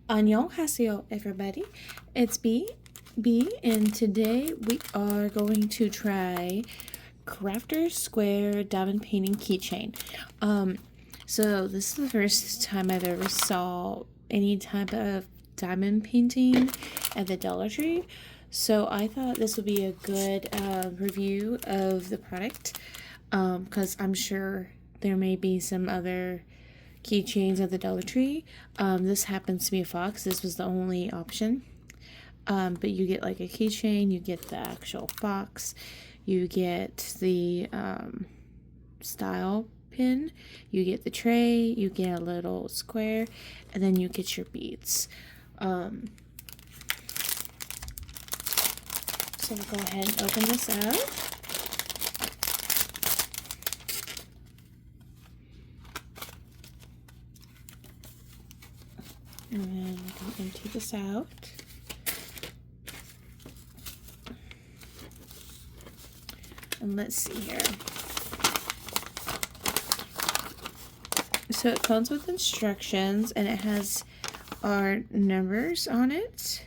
Annyeonghaseyo, everybody. It's B, and today we are going to try Crafter Square Diamond Painting Keychain. So this is the first time I've ever saw any type of diamond painting at the Dollar Tree. So I thought this would be a good review of the product, because I'm sure there may be some other keychains at the Dollar Tree. This happens to be a fox. This was the only option. But you get like a keychain, you get the actual fox, you get the style pin, you get the tray, you get a little square, and then you get your beads. So we'll go ahead and open this up. And then we're going to empty this out. And let's see here. So it comes with instructions and it has our numbers on it.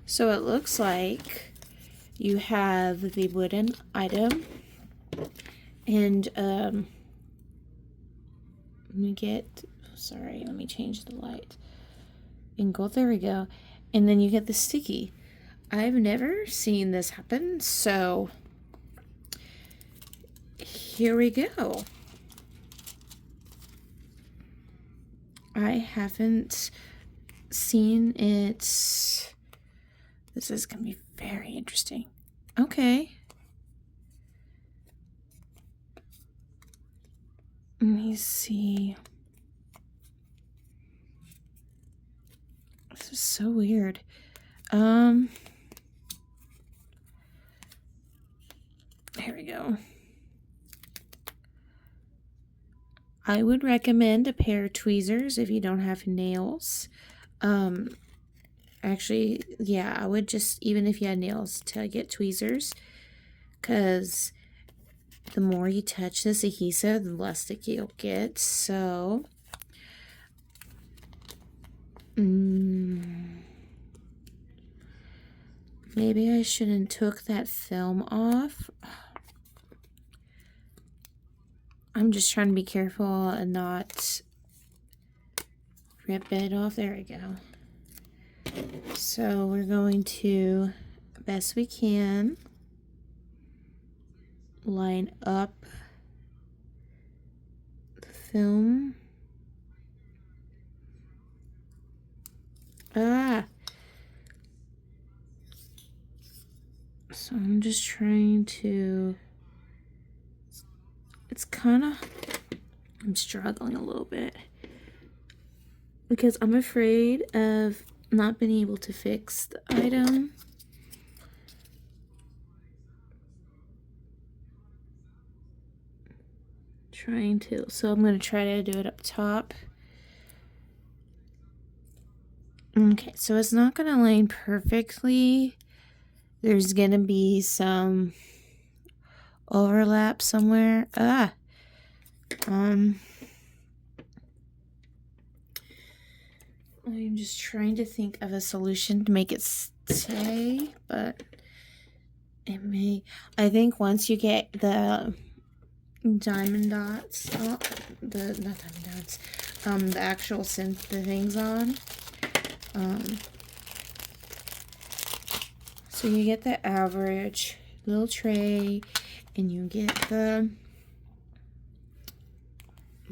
So it looks like you have the wooden item, and let me change the light. And go, there we go. And then you get the sticky. I've never seen this happen, so here we go. I haven't seen it. This is going to be very interesting. Okay. Let me see. This is so weird. Here we go. I would recommend a pair of tweezers if you don't have nails. Actually, yeah, I would just, even if you had nails, to get tweezers, because the more you touch this adhesive, the less sticky you'll get. So, maybe I shouldn't took that film off. I'm just trying to be careful and not rip it off. There we go. So we're going to, best we can, line up the film. So I'm just trying to, it's kind of, I'm struggling a little bit because I'm afraid of not being able to fix the item. So I'm going to try to do it up top. Okay, so it's not going to line perfectly. There's going to be some overlap somewhere. I'm just trying to think of a solution to make it stay, but it may. I think once you get the diamond dots, not diamond dots, the actual the things on. So you get the average little tray, and you get the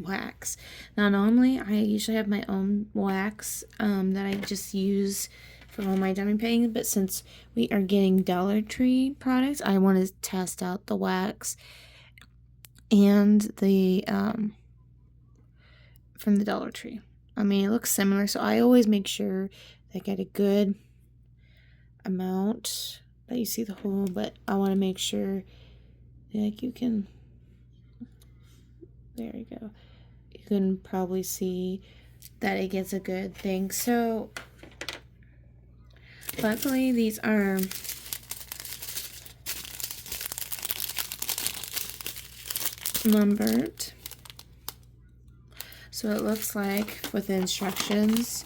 wax. Now normally I usually have my own wax that I just use for all my diamond paintings, but since we are getting Dollar Tree products, I want to test out the wax and the from the Dollar Tree. I mean, it looks similar, so I always make sure that I get a good amount that you see the hole, but I want to make sure like you can, there you go, you can probably see that it gets a good thing. So luckily these are numbered. So it looks like with the instructions,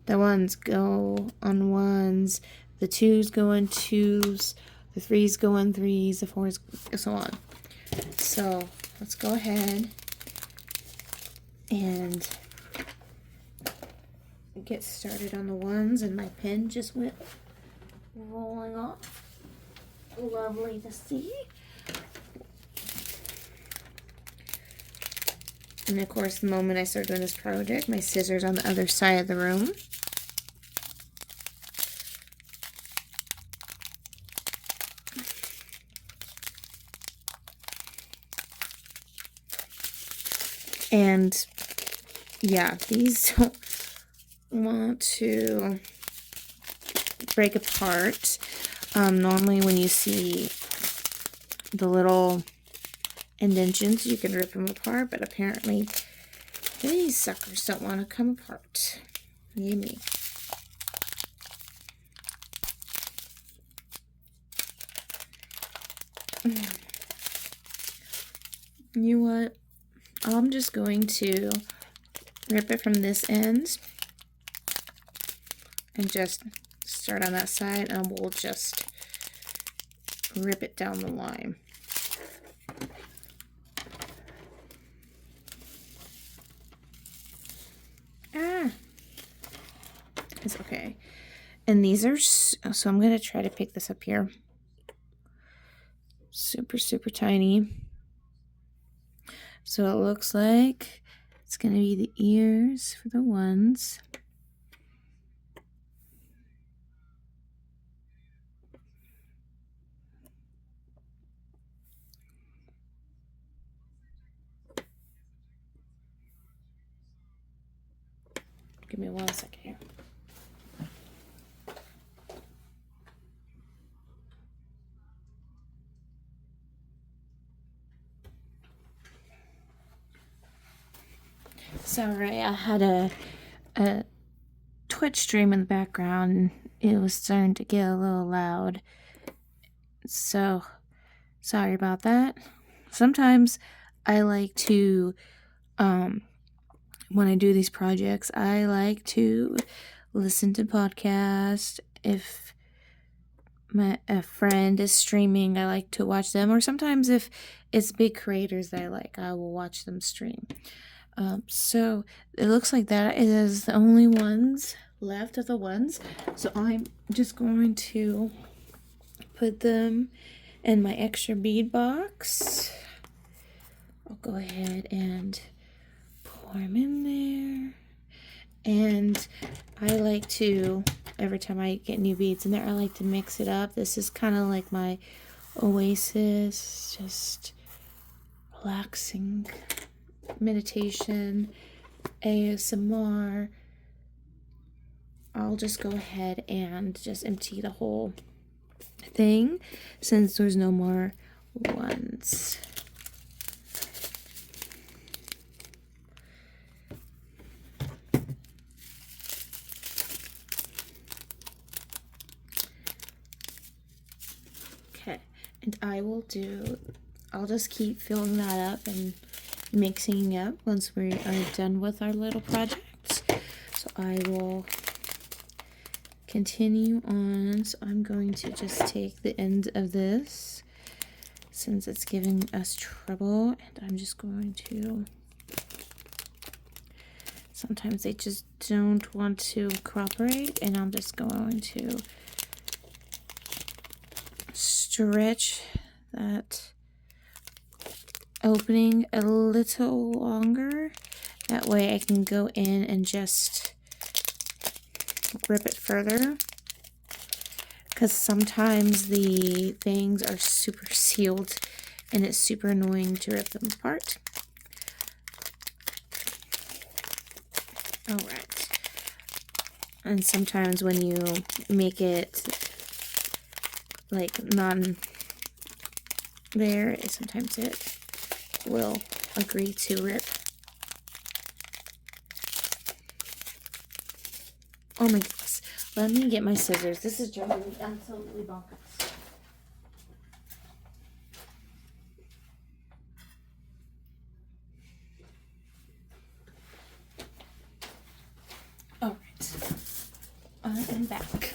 the ones go on ones, the twos go on twos, the threes go on threes, the fours, so on. So let's go ahead and get started on the ones, and my pen just went rolling off. Lovely to see. And of course, the moment I start doing this project, my scissors on the other side of the room. And yeah, these don't want to break apart. Normally when you see the little indentions, you can rip them apart, but apparently these suckers don't want to come apart. Yay me. You know what? I'm just going to rip it from this end and just start on that side, and we'll just rip it down the line. It's okay. And these are, so I'm going to try to pick this up here. Super, super tiny. So it looks like it's going to be the ears for the ones. Give me 1 second here. Sorry, I had a Twitch stream in the background, and it was starting to get a little loud. So, sorry about that. Sometimes I like to, when I do these projects, I like to listen to podcasts. If a friend is streaming, I like to watch them. Or sometimes if it's big creators that I like, I will watch them stream. So it looks like that is the only ones left of the ones. So I'm just going to put them in my extra bead box. I'll go ahead and pour them in there. And I like to, every time I get new beads in there, I like to mix it up. This is kind of like my oasis, just relaxing meditation, ASMR. I'll just go ahead and just empty the whole thing since there's no more ones. Okay, and I'll just keep filling that up and mixing up once we are done with our little project. So I will continue on. So I'm going to just take the end of this since it's giving us trouble, and I'm just going to, sometimes they just don't want to cooperate, and I'm just going to stretch that opening a little longer. That way I can go in and just rip it further, because sometimes the things are super sealed and it's super annoying to rip them apart. Alright. And sometimes when you make it like there, sometimes it will agree to rip. Oh my goodness. Let me get my scissors. This is driving me absolutely bonkers. back.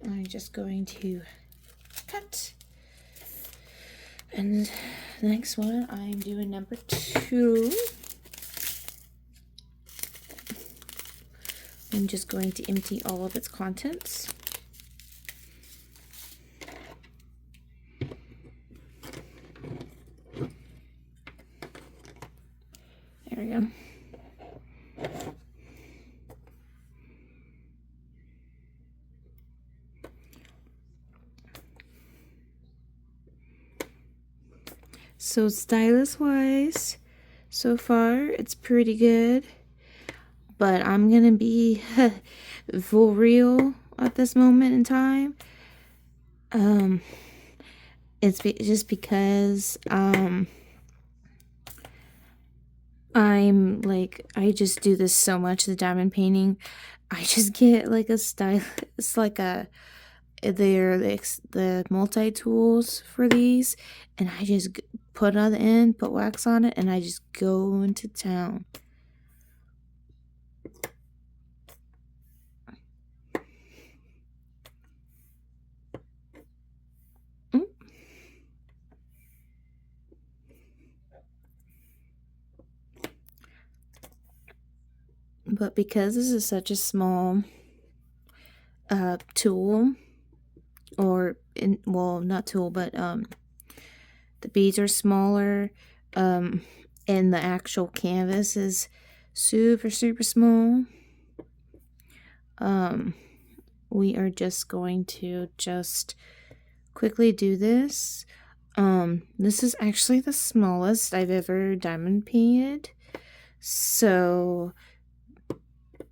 I'm just going to cut. And the next one, I'm doing number 2. I'm just going to empty all of its contents. There we go. So stylus wise, so far it's pretty good, but I'm gonna be for real at this moment in time. It's just because I'm like, I just do this so much, the diamond painting. I just get like a style. It's like a, they're the multi-tools for these, and I just put on the end, put wax on it, and I just go into town. But because this is such a small tool, or well, not tool, but the beads are smaller, and the actual canvas is super small. We are just going to just quickly do this. This is actually the smallest I've ever diamond painted, so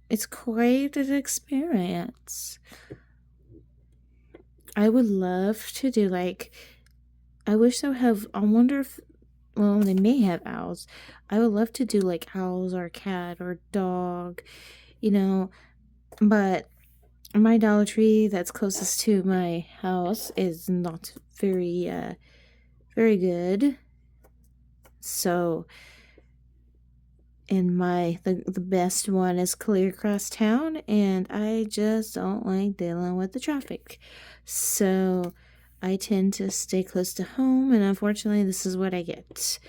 it's quite an experience. I would love to do, like, I wish they would have, I wonder if, well, they may have owls. I would love to do like owls or a cat or a dog, you know, but my Dollar Tree that's closest to my house is not very good. So, and the best one is clear across town, and I just don't like dealing with the traffic. So I tend to stay close to home, and unfortunately this is what I get.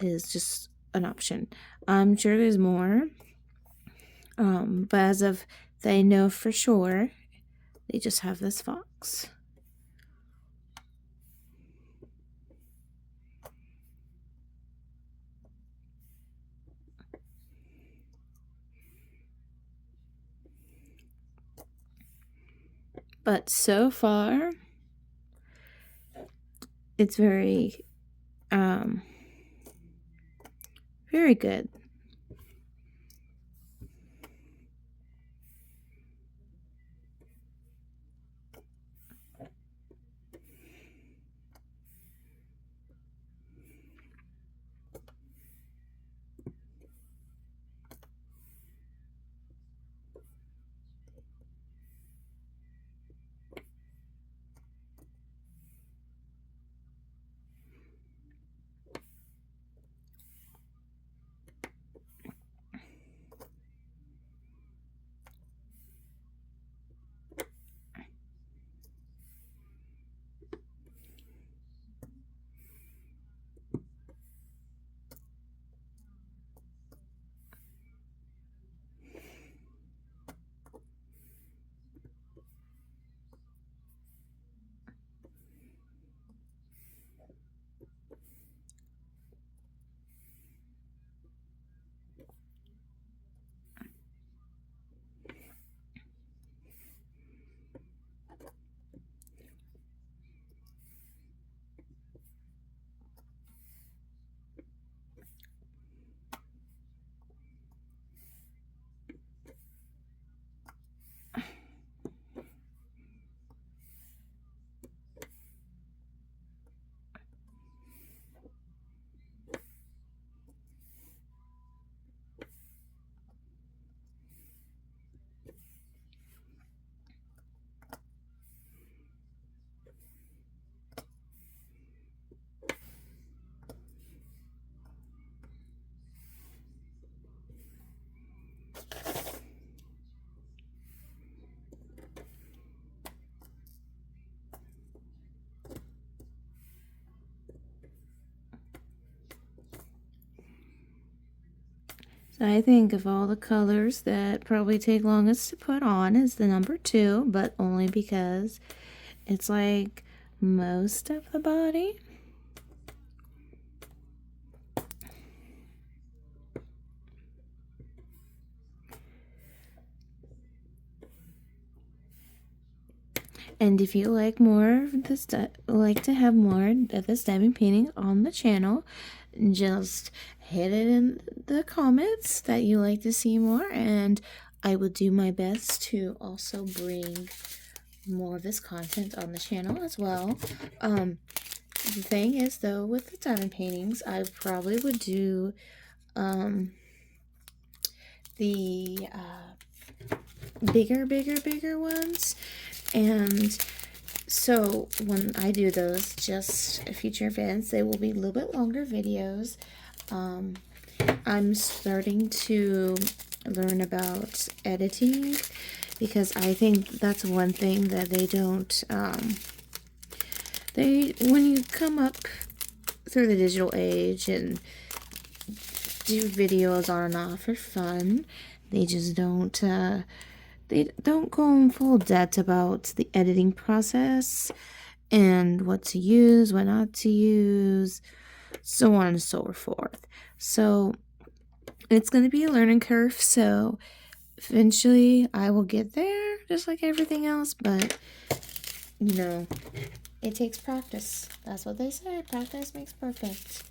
Is just an option. I'm sure there's more. But as of they know for sure, they just have this fox. But so far, it's very good. I think of all the colors that probably take longest to put on is the number 2, but only because it's like most of the body. And if you like more of this, like to have more of this diamond painting on the channel, just hit it in the comments that you like to see more, and I will do my best to also bring more of this content on the channel as well. The thing is, though, with the diamond paintings, I probably would do the bigger ones. And so when I do those, just future events, they will be a little bit longer videos. I'm starting to learn about editing, because I think that's one thing that they don't, when you come up through the digital age and do videos on and off for fun, they just don't, they don't go in full depth about the editing process and what to use, what not to use, so on and so forth. So it's going to be a learning curve, so eventually I will get there, just like everything else, but, you know, it takes practice. That's what they say, practice makes perfect.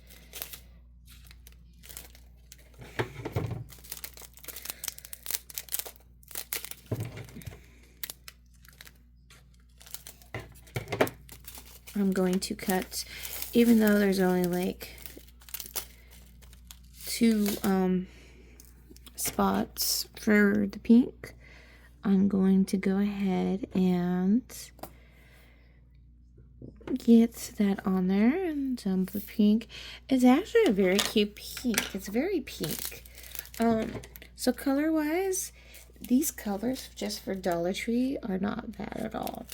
I'm going to cut, even though there's only like 2 spots for the pink, I'm going to go ahead and get that on there and dump the pink. It's actually a very cute pink. It's very pink. So color wise, these colors just for Dollar Tree are not bad at all.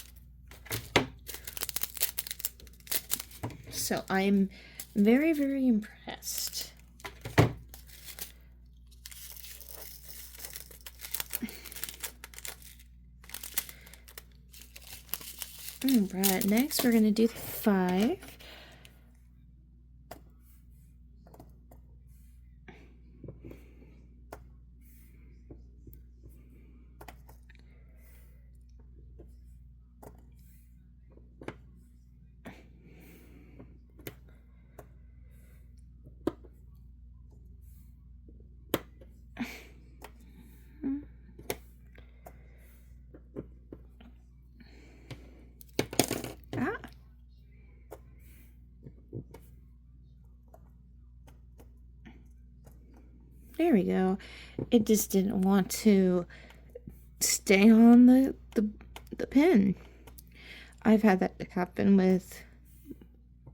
So I'm very, very impressed. Alright, next we're going to do the 5. There we go. It just didn't want to stay on the pen. I've had that happen with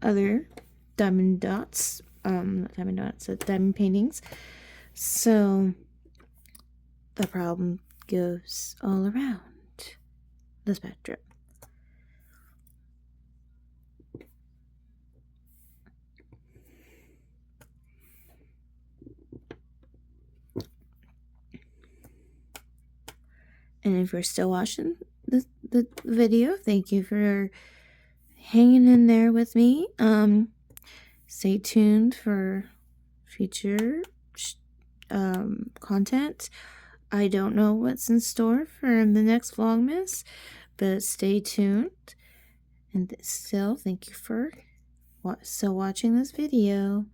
other diamond dots, diamond paintings. So the problem goes all around the spectrum. And if you're still watching the video, thank you for hanging in there with me. Stay tuned for future content. I don't know what's in store for the next Vlogmas, but stay tuned. And still, thank you for still watching this video.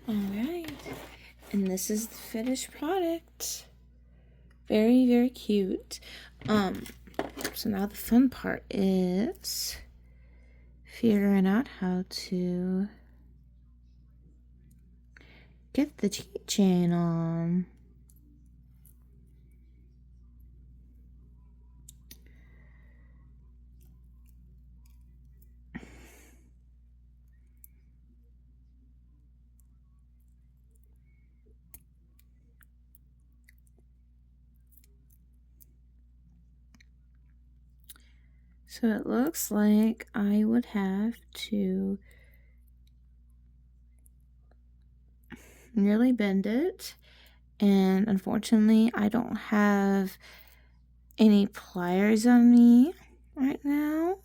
Alright, and this is the finished product. Very, very cute. So now the fun part is figuring out how to get the keychain on. So it looks like I would have to really bend it, and unfortunately I don't have any pliers on me right now,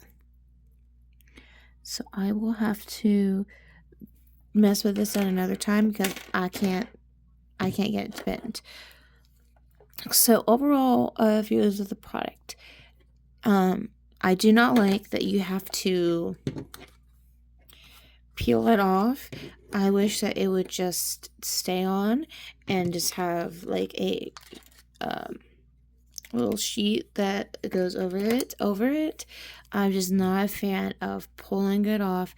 so I will have to mess with this at another time because I can't get it to bend. So overall, views of the product, I do not like that you have to peel it off. I wish that it would just stay on and just have like a little sheet that goes over it. I'm just not a fan of pulling it off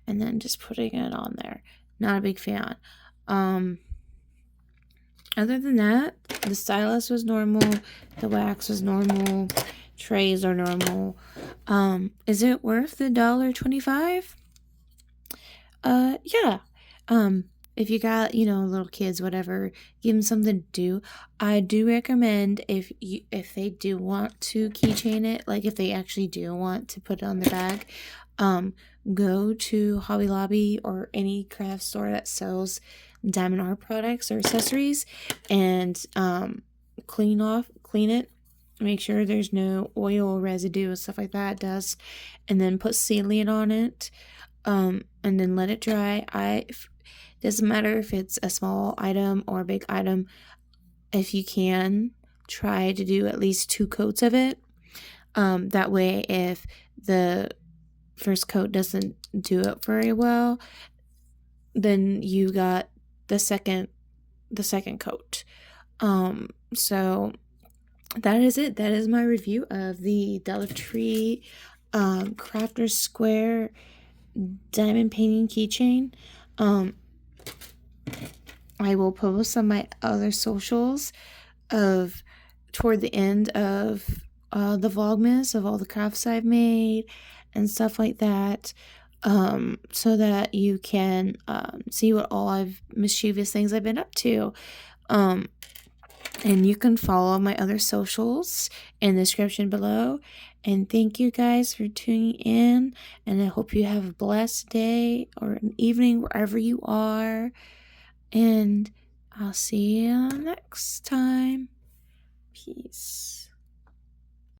and then just putting it on there. Not a big fan. Other than that, the stylus was normal, the wax was normal, trays are normal. Is it worth the $1.25? Yeah. If you got, little kids, whatever, give them something to do. I do recommend if they do want to keychain it, like if they actually do want to put it on the bag, go to Hobby Lobby or any craft store that sells diamond art products or accessories and clean it. Make sure there's no oil residue and stuff like that, dust, and then put sealant on it, and then let it dry. Doesn't matter if it's a small item or a big item. If you can, try to do at least 2 coats of it. That way, if the first coat doesn't do it very well, then you got the second coat. So that is it. That is my review of the Day3 Crafter Square diamond painting keychain. I will post on my other socials of toward the end of the Vlogmas of all the crafts I've made and stuff like that, so that you can see what all mischievous things I've been up to. And you can follow my other socials in the description below. And thank you guys for tuning in. And I hope you have a blessed day or an evening wherever you are. And I'll see you next time. Peace.